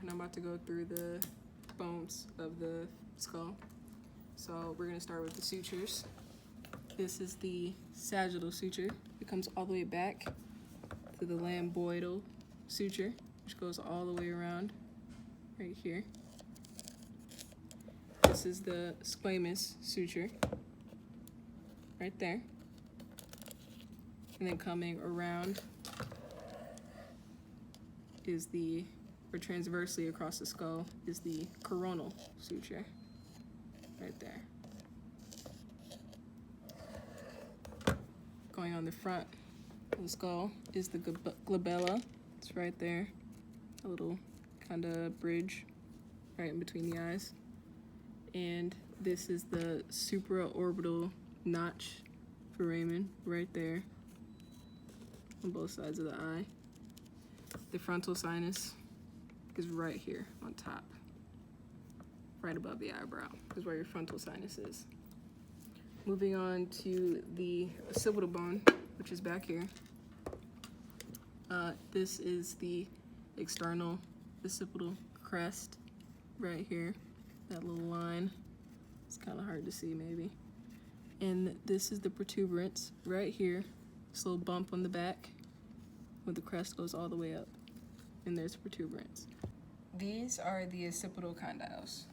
and I'm about to go through the bones of the skull. So we're gonna start with the sutures. This is the sagittal suture. It comes all the way back to the lambdoidal suture, which goes all the way around right here. This is the squamous suture right there. And then coming around is or transversely across the skull is the coronal suture right there. Going on the front of the skull is the glabella. It's right there, a little kind of bridge right in between the eyes. And this is the supraorbital notch foramen right there on both sides of the eye. The frontal sinus is right here on top, right above the eyebrow, is where your frontal sinus is. Moving on to the occipital bone, which is back here. This is the external occipital crest right here, that little line. It's kind of hard to see maybe. And this is the protuberance right here, this little bump on the back where the crest goes all the way up, and there's protuberance. These are the occipital condyles,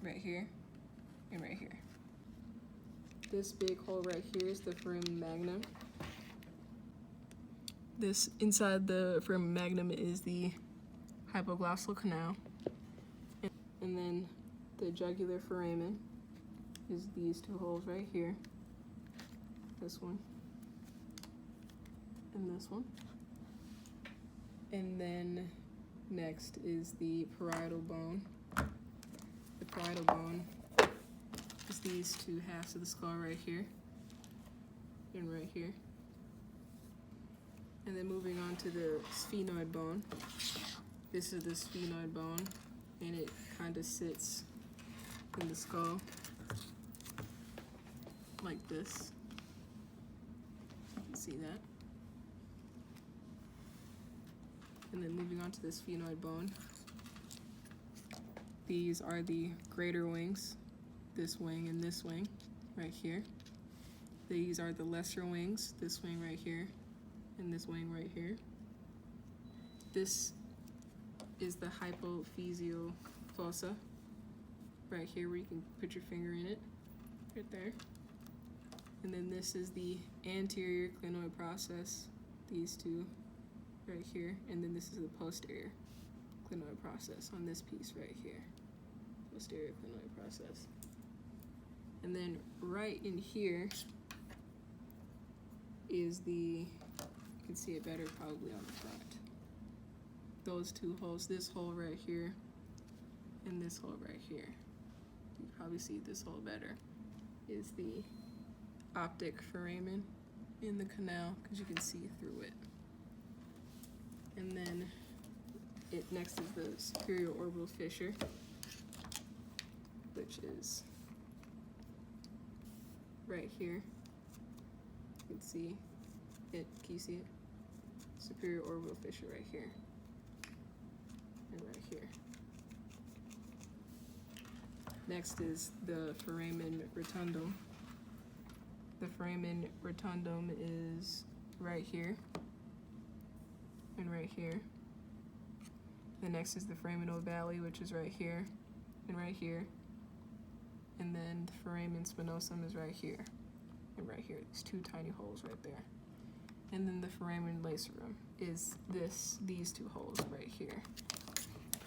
right here and right here. This big hole right here is the foramen magnum. This inside the foramen magnum is the hypoglossal canal. And then the jugular foramen is these two holes right here. This one and this one. And then next is the parietal bone. The parietal bone is these two halves of the skull right here and right here. And then moving on to the sphenoid bone. This is the sphenoid bone, and it kind of sits in the skull like this. You can see that. And then moving on to the sphenoid bone. These are the greater wings, this wing and this wing right here. These are the lesser wings, this wing right here and this wing right here. This is the hypophyseal fossa right here, where you can put your finger in it, right there. And then this is the anterior clinoid process, these two right here, and then this is the posterior clinoid process on this piece right here, posterior clinoid process. And then right in here is you can see it better probably on the front. Those two holes, this hole right here and this hole right here. You can probably see this hole better, is the optic foramen in the canal, because you can see through it. And then next is the superior orbital fissure, which is right here. You can see it. Can you see it? Superior orbital fissure right here and right here. Next is the foramen rotundum. The foramen rotundum is right here and right here. The next is the foramen ovale, which is right here and right here. And then the foramen spinosum is right here and right here. These two tiny holes right there. And then the foramen lacerum is these two holes right here.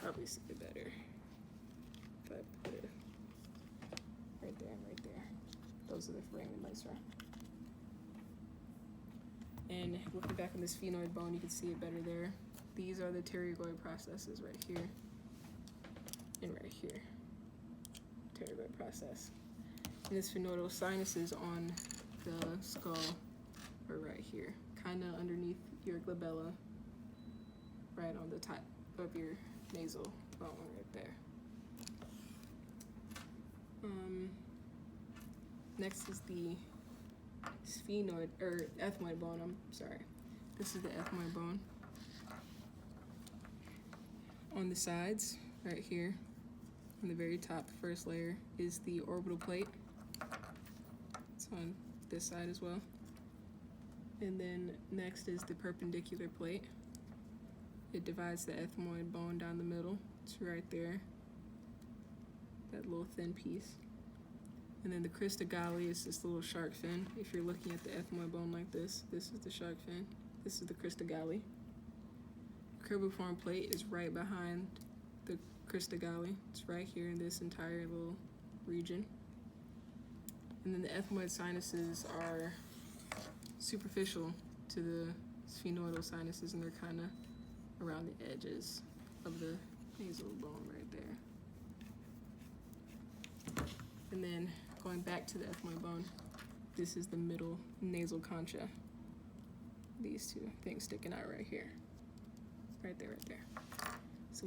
Probably see it better if I put it right there and right there. Those are the foramen lacerum. And looking back on this sphenoid bone, you can see it better there. These are the pterygoid processes right here and right here. Pterygoid process. And the sphenoidal sinuses on the skull are right here, kind of underneath your glabella, right on the top of your nasal bone right there. Next is the sphenoid, or ethmoid bone, I'm sorry. This is the ethmoid bone. On the sides, right here. On the very top, the first layer, is the orbital plate. It's on this side as well. And then next is the perpendicular plate. It divides the ethmoid bone down the middle. It's right there, that little thin piece. And then the crista galli is this little shark fin. If you're looking at the ethmoid bone like this, this is the shark fin. This is the crista galli. Cribriform plate is right behind the crista galli. It's right here in this entire little region. And then the ethmoid sinuses are superficial to the sphenoidal sinuses, and they're kind of around the edges of the nasal bone right there. And then going back to the ethmoid bone, this is the middle nasal concha. These two things sticking out right here. Right there, right there. So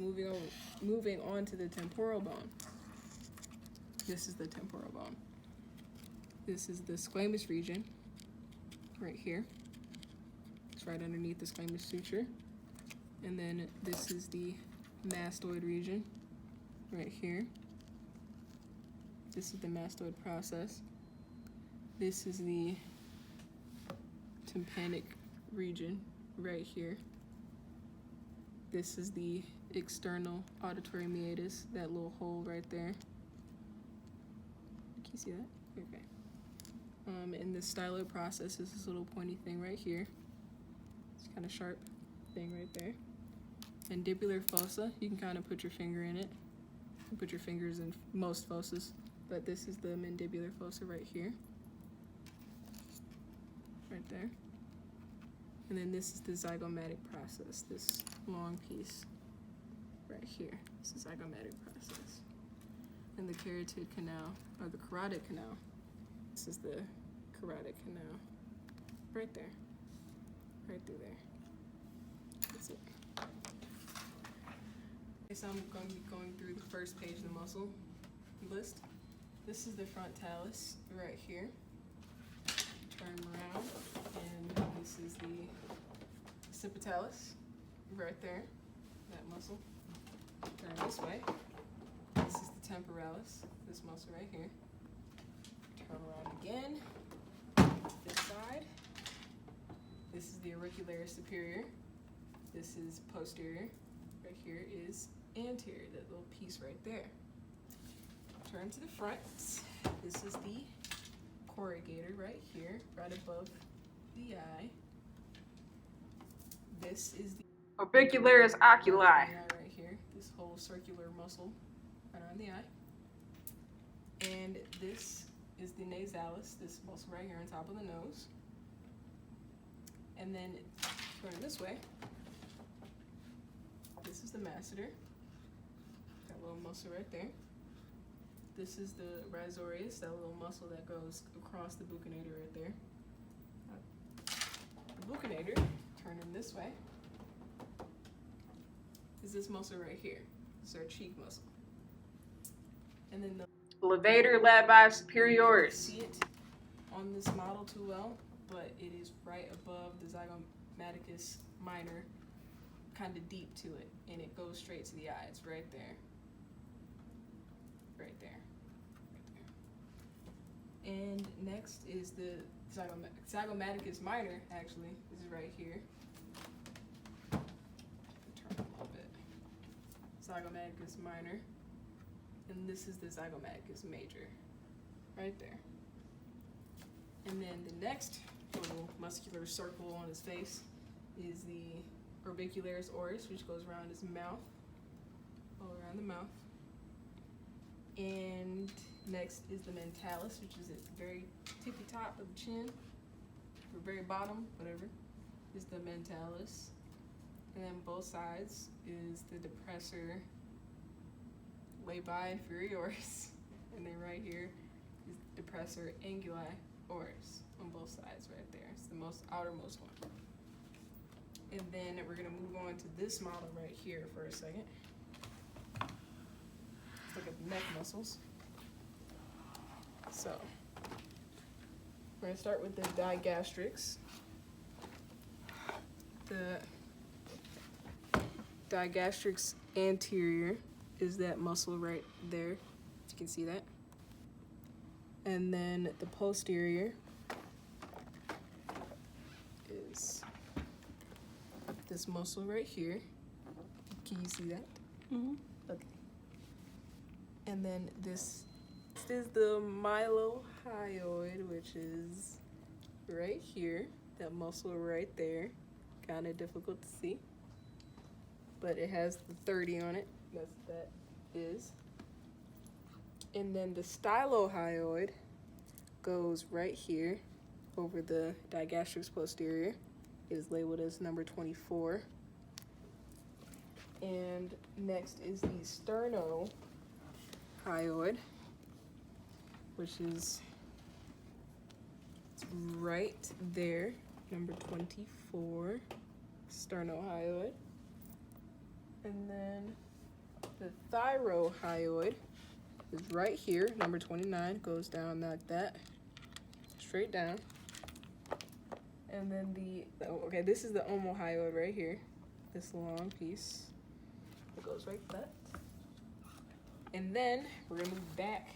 moving on to the temporal bone. This is the temporal bone. This is the squamous region, right here. It's right underneath the squamous suture. And then this is the mastoid region, right here. This is the mastoid process. This is the tympanic region, right here. This is the external auditory meatus, that little hole right there. Can you see that? Okay. And the styloid process is this little pointy thing right here. It's kind of sharp thing right there. Mandibular fossa, you can kind of put your finger in it. You can put your fingers in most fossas, but this is the mandibular fossa right here. Right there. And then this is the zygomatic process, this long piece right here. This is the zygomatic process. And the carotid canal, or the carotid canal. This is the carotid canal. Right there. Right through there. That's it. Okay, so I'm going to be going through the first page of the muscle list. This is the frontalis right here. Turn around, and this is the occipitalis right there, that muscle. Turn this way. This is the temporalis, this muscle right here. Turn around again. This side. This is the auricularis superior. This is posterior. Right here is anterior, that little piece right there. Turn to the front. This is the corrugator right here, right above the eye. This is the orbicularis oculi. Right here, this whole circular muscle right on the eye. And this is the nasalis, this muscle right here on top of the nose. And then turn this way. This is the masseter, that little muscle right there. This is the risorius, that little muscle that goes across the buccinator right there. The buccinator, turn him this way, is this muscle right here. This is our cheek muscle. And then the Levator labii superioris. See it on this model too well, but it is right above the zygomaticus minor, kind of deep to it, and it goes straight to the eye. It's right there. Right there. And next is the zygomaticus minor, actually. This is right here. Turn a little bit. Zygomaticus minor. And this is the zygomaticus major. Right there. And then the next little muscular circle on his face is the orbicularis oris, which goes around his mouth. All around the mouth. And next is the mentalis, which is at the very tippy top of the chin, or very bottom, whatever, is the mentalis. And then both sides is the depressor labii inferioris. And then right here is the depressor anguli oris on both sides right there. It's the most outermost one. And then we're gonna move on to this model right here for a second. Let's look at the neck muscles. So, we're gonna start with the digastrix. The digastrix anterior is that muscle right there. You can see that. And then the posterior is this muscle right here. Can you see that? Mm-hmm. Okay. And then this is the mylohyoid, which is right here. That muscle right there. Kind of difficult to see, but it has the 30 on it. That's what that is. And then the stylohyoid goes right here over the digastrix posterior. It is labeled as number 24. And next is the sternohyoid, which is right there, number 24, sternohyoid. And then the thyrohyoid is right here, number 29, goes down like that, straight down. And then this is the omohyoid right here, this long piece. It goes like that. And then we're gonna move back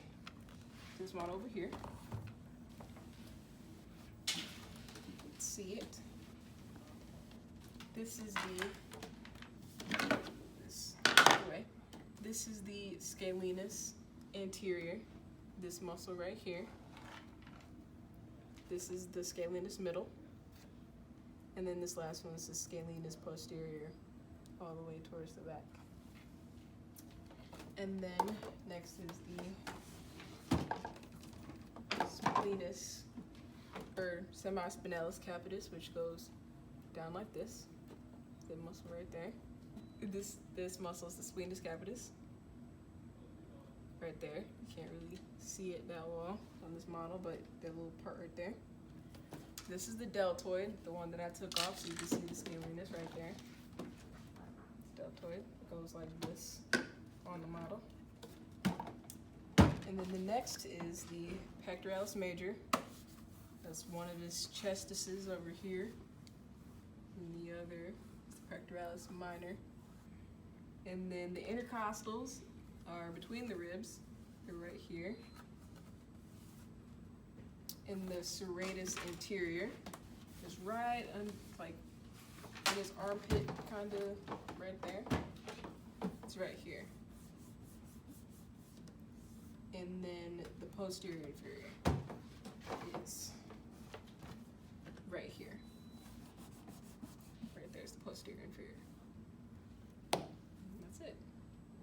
to this one over here. You can see it. This is this is the scalenus anterior, this muscle right here. This is the scalenus middle. And then this last one is the scalenus posterior, all the way towards the back. And then next is the splenus, or semispinalis capitis, which goes down like this. The muscle right there. This muscle is the splenus capitis. Right there. You can't really see it that well on this model, but that little part right there. This is the deltoid, the one that I took off, so you can see the scalenus right there. Deltoid goes like this on the model. And then the next is the pectoralis major. That's one of his chestises over here. And the other is the pectoralis minor. And then the intercostals are between the ribs. They're right here. And the serratus anterior is right like in his armpit, kind of right there. It's right here. And then the posterior inferior is right here. Right there's the posterior inferior.